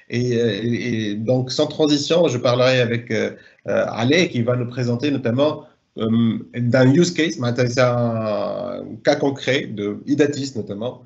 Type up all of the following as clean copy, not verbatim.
Et donc, sans transition, je parlerai avec Ale qui va nous présenter notamment d'un use case, c'est un cas concret de Idatis notamment,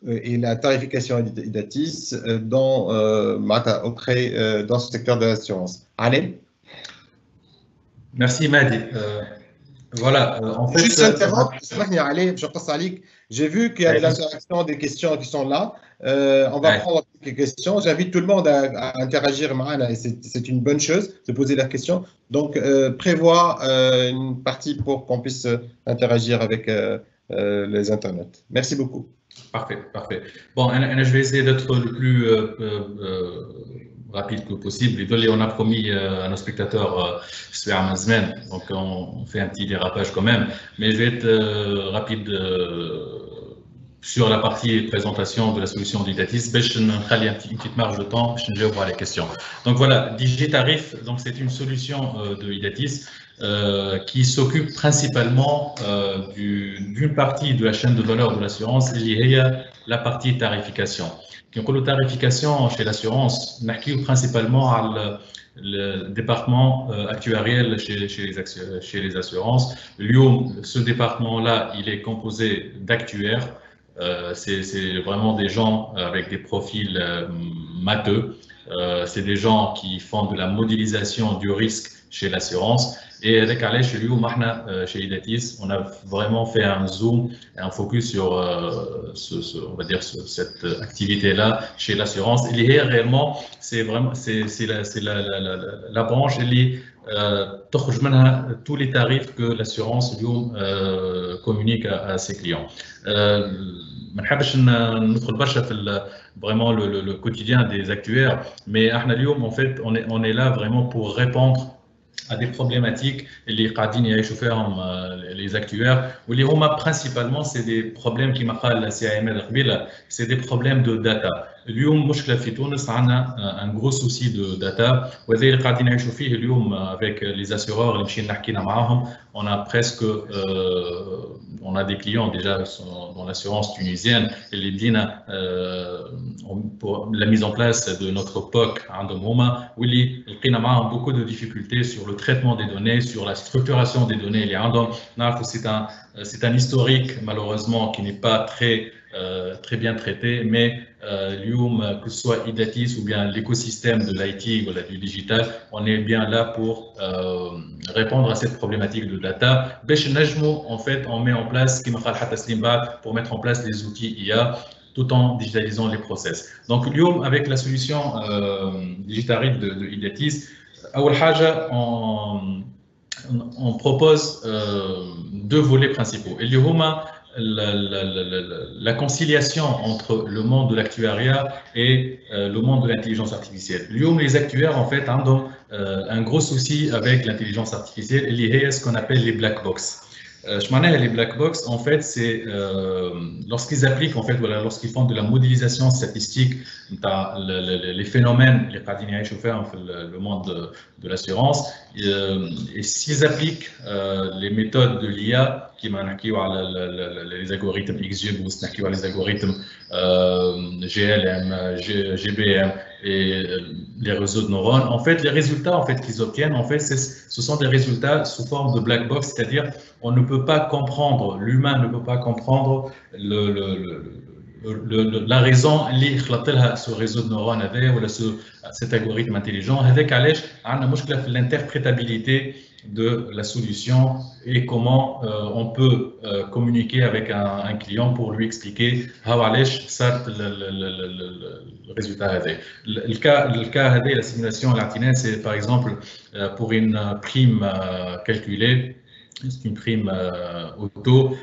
et la tarification Idatis dans ce secteur de l'assurance. Ale? Merci Madi. Voilà, en fait... Juste interrompre, j'ai vu qu'il y a de l'interaction, des questions qui sont là. On va prendre quelques questions. J'invite tout le monde à interagir, et c'est une bonne chose de poser leurs questions. Donc, prévois une partie pour qu'on puisse interagir avec les internets. Merci beaucoup. Parfait, parfait. Bon, je vais essayer d'être le plus rapide que possible. Et on a promis à nos spectateurs donc on fait un petit dérapage quand même, mais je vais être rapide sur la partie présentation de la solution d'Idatis. Je vais une petite marge de temps, je vais voir les questions. Donc voilà, Digitarif, donc c'est une solution de Idatis qui s'occupe principalement d'une partie de la chaîne de valeur de l'assurance, liée à la partie tarification. Donc, la tarification chez l'assurance, on principalement à le département actuariel chez les assurances. Ce département-là, il est composé d'actuaires. C'est vraiment des gens avec des profils matheux. C'est des gens qui font de la modélisation du risque chez l'assurance. Et avec Alej, chez Idatis, on a vraiment fait un zoom, un focus sur, on va dire, cette activité-là chez l'assurance. Et réellement, c'est la branche qui tous les tarifs que l'assurance communique à ses clients. Vraiment le quotidien des actuaires, mais en fait, on est là vraiment pour répondre à des problématiques les actuaires principalement c'est des problèmes qui c'est des problèmes de data. Un gros souci de data avec les assureurs on a presque on a des clients déjà dans l'assurance tunisienne et pour la mise en place de notre POC beaucoup de difficultés sur le traitement des données, sur la structuration des données. C'est un historique malheureusement qui n'est pas très bien traité, mais que ce soit Idatis ou bien l'écosystème de l'IT ou du digital, on est bien là pour répondre à cette problématique de data. En fait, on met en place pour mettre en place les outils IA tout en digitalisant les process. Donc, avec la solution Digitarif de Idatis, on propose deux volets principaux. Et la conciliation entre le monde de l'actuariat et le monde de l'intelligence artificielle. Les actuaires, en fait, ont un gros souci avec l'intelligence artificielle, lié à ce qu'on appelle les black box. Les black box, en fait, c'est lorsqu'ils appliquent, en fait, voilà, lorsqu'ils font de la modélisation statistique dans les phénomènes, le monde de l'assurance, et s'ils appliquent les méthodes de l'IA, qui les algorithmes XGBoost, les algorithmes GLM, GBM et les réseaux de neurones, en fait, les résultats en fait, qu'ils obtiennent, en fait, ce sont des résultats sous forme de black box, c'est-à-dire on ne peut pas comprendre, l'humain ne peut pas comprendre la raison liée à ce réseau de neurones ou cet algorithme intelligent, avec l'interprétabilité de la solution et comment on peut communiquer avec un client pour lui expliquer le résultat. Le cas la simulation c'est par exemple pour une prime calculée, c'est une prime auto,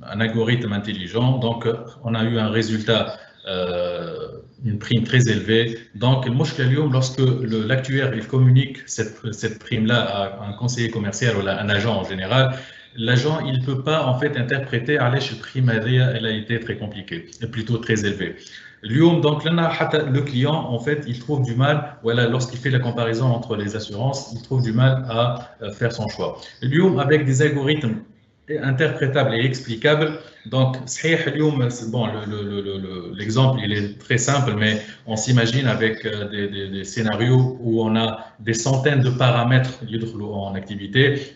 un algorithme intelligent, donc on a eu un résultat, une prime très élevée. Donc, lorsque l'actuaire communique cette prime-là à un conseiller commercial ou à un agent en général, l'agent il ne peut pas en fait interpréter la prime, elle a été très compliquée, plutôt très élevée. Donc le client en fait il trouve du mal, voilà, lorsqu'il fait la comparaison entre les assurances, il trouve du mal à faire son choix. Avec des algorithmes interprétable et explicable. Donc, bon, l'exemple il est très simple, mais on s'imagine avec des scénarios où on a des centaines de paramètres en activité.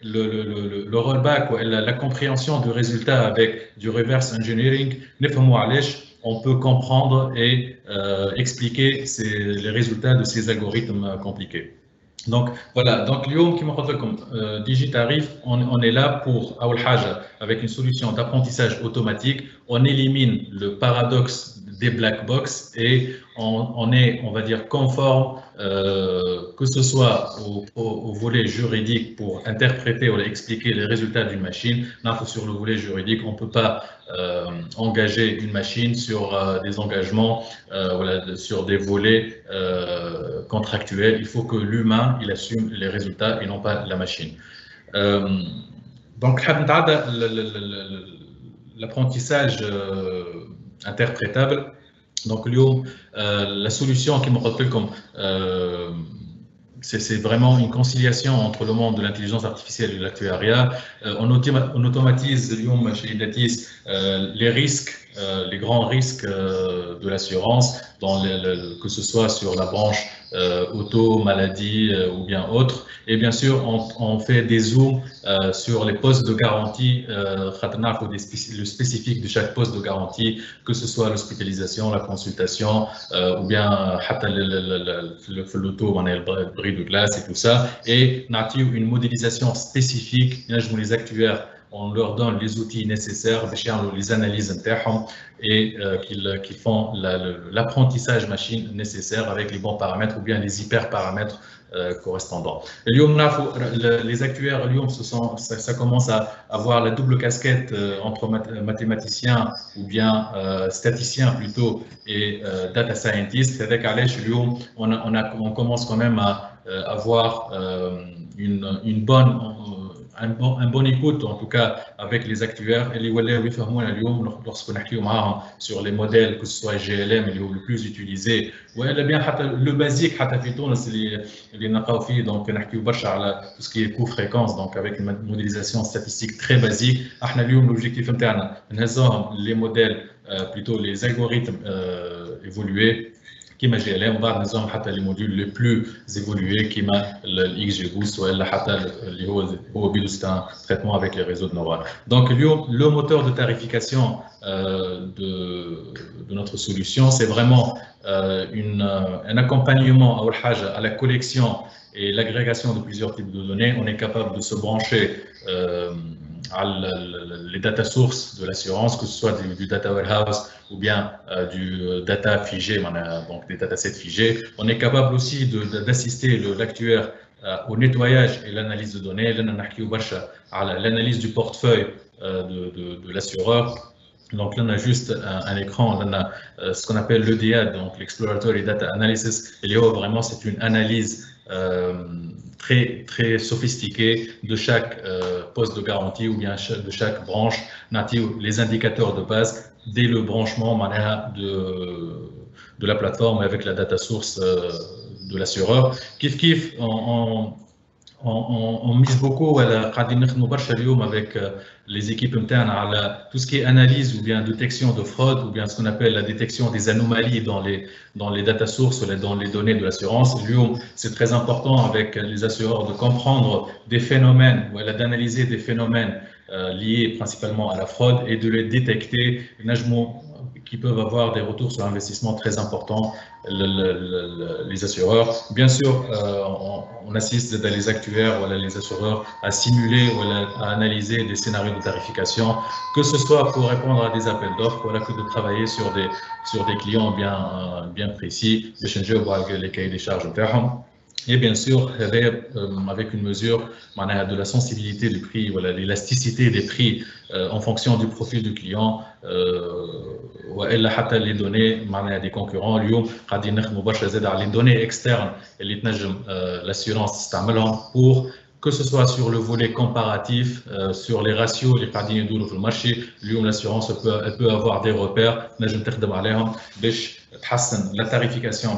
Le rollback, la compréhension du résultat avec du reverse engineering, on peut comprendre et expliquer les résultats de ces algorithmes compliqués. Donc voilà, donc اليوم كما قلت لكم Digitarif, on est là pour avec une solution d'apprentissage automatique, on élimine le paradoxe des black box et on est, on va dire, conforme, que ce soit au volet juridique pour interpréter ou expliquer les résultats d'une machine. Sur le volet juridique, on ne peut pas engager une machine sur des engagements, voilà, sur des volets contractuels. Il faut que l'humain il assume les résultats et non pas la machine. Donc, l'apprentissage interprétable. Donc, la solution qui me rappelle comme c'est vraiment une conciliation entre le monde de l'intelligence artificielle et de l'actuariat. On automatise les risques, les grands risques de l'assurance, que ce soit sur la branche auto, maladie ou bien autre. Et bien sûr, on fait des zooms sur les postes de garantie, le spécifique de chaque poste de garantie, que ce soit l'hospitalisation, la consultation, ou bien l'auto, le bris de glace et tout ça. Et une modélisation spécifique, les actuaires, on leur donne les outils nécessaires, les analyses internes et qu'ils font l'apprentissage machine nécessaire avec les bons paramètres ou bien les hyperparamètres correspondants. Les actuaires, ça commence à avoir la double casquette entre mathématiciens ou bien statisticiens plutôt et data scientist. Avec Alech, on commence quand même à avoir un bon écoute, en tout cas avec les actuaires, et lorsqu'on a sur les modèles, que ce soit GLM, le plus utilisé, ou bien le basique, donc tout ce qui est coût-fréquence, donc avec une modélisation statistique très basique. L'objectif interne, les modèles, plutôt les algorithmes évolués, qui m'a GLM, on va avoir les modules les plus évolués, qui m'a l'XGBoost, ou un traitement avec les réseaux de neurones. Donc, le moteur de tarification de notre solution, c'est vraiment un accompagnement à la collection et l'agrégation de plusieurs types de données. On est capable de se brancher les data sources de l'assurance, que ce soit du data warehouse ou bien du data figé, donc des datasets figés. On est capable aussi d'assister l'actuaire au nettoyage et l'analyse de données, l'analyse du portefeuille de l'assureur. Donc là, on a juste un écran, on a ce qu'on appelle l'EDA, donc l'Exploratory Data Analysis. Et là, vraiment, c'est une analyse très, très sophistiquée de chaque poste de garantie ou bien de chaque branche native, les indicateurs de base dès le branchement de la plateforme avec la data source de l'assureur. Kif, on mise beaucoup avec les équipes internes à tout ce qui est analyse ou bien détection de fraude ou bien ce qu'on appelle la détection des anomalies dans les data sources, dans les données de l'assurance. C'est très important avec les assureurs de comprendre des phénomènes, d'analyser des phénomènes liés principalement à la fraude et de les détecter, qui peuvent avoir des retours sur investissement très importants, les assureurs. Bien sûr, on assiste les actuaires, les assureurs à simuler ou à analyser des scénarios de tarification, que ce soit pour répondre à des appels d'offres, que de travailler sur des clients bien précis, de changer les cahiers des charges internes. Et bien sûr, avec une mesure de la sensibilité du prix, l'élasticité des prix en fonction du profil du client, les données des concurrents, les données externes, l'assurance pour que ce soit sur le volet comparatif, sur les ratios, les paradigmes sur le marché, l'assurance peut avoir des repères, la tarification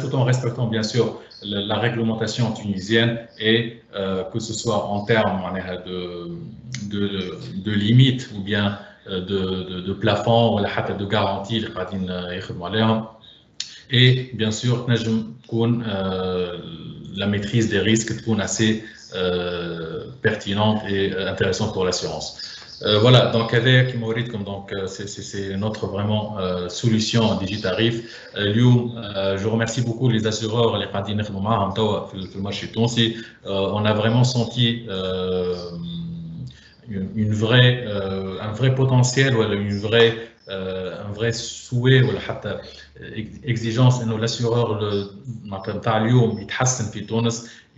tout en respectant bien sûr la réglementation tunisienne et que ce soit en termes de limites ou bien de plafond ou de garantie et bien sûr la maîtrise des risques est assez pertinente et intéressante pour l'assurance. Voilà, donc avec Maurice, donc c'est notre vraiment solution digitarif. Je remercie beaucoup les assureurs, les partenaires في المارché التونسي. On a vraiment senti un vrai potentiel ou un vrai souhait ou exigence que l'assureur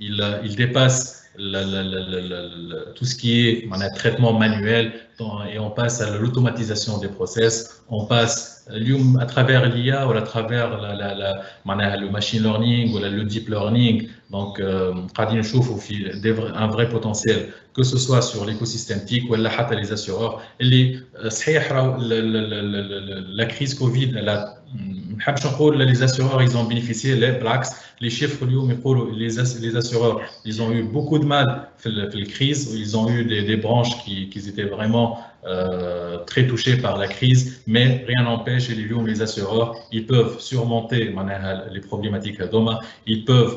il dépasse tout ce qui est traitement manuel et on passe à l'automatisation des process, on passe à travers l'IA ou à travers le machine learning ou le deep learning. Donc, un vrai potentiel, que ce soit sur l'écosystème TIC ou les assureurs. La crise Covid, les assureurs, ils ont bénéficié, les chiffres, les assureurs, ils ont eu beaucoup de mal dans la crise, ils ont eu des branches qui étaient vraiment très touchées par la crise, mais rien n'empêche, les assureurs, ils peuvent surmonter les problématiques à Doma, ils peuvent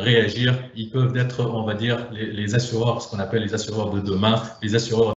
réagir, ils peuvent être, on va dire, les assureurs, ce qu'on appelle les assureurs de demain, les assureurs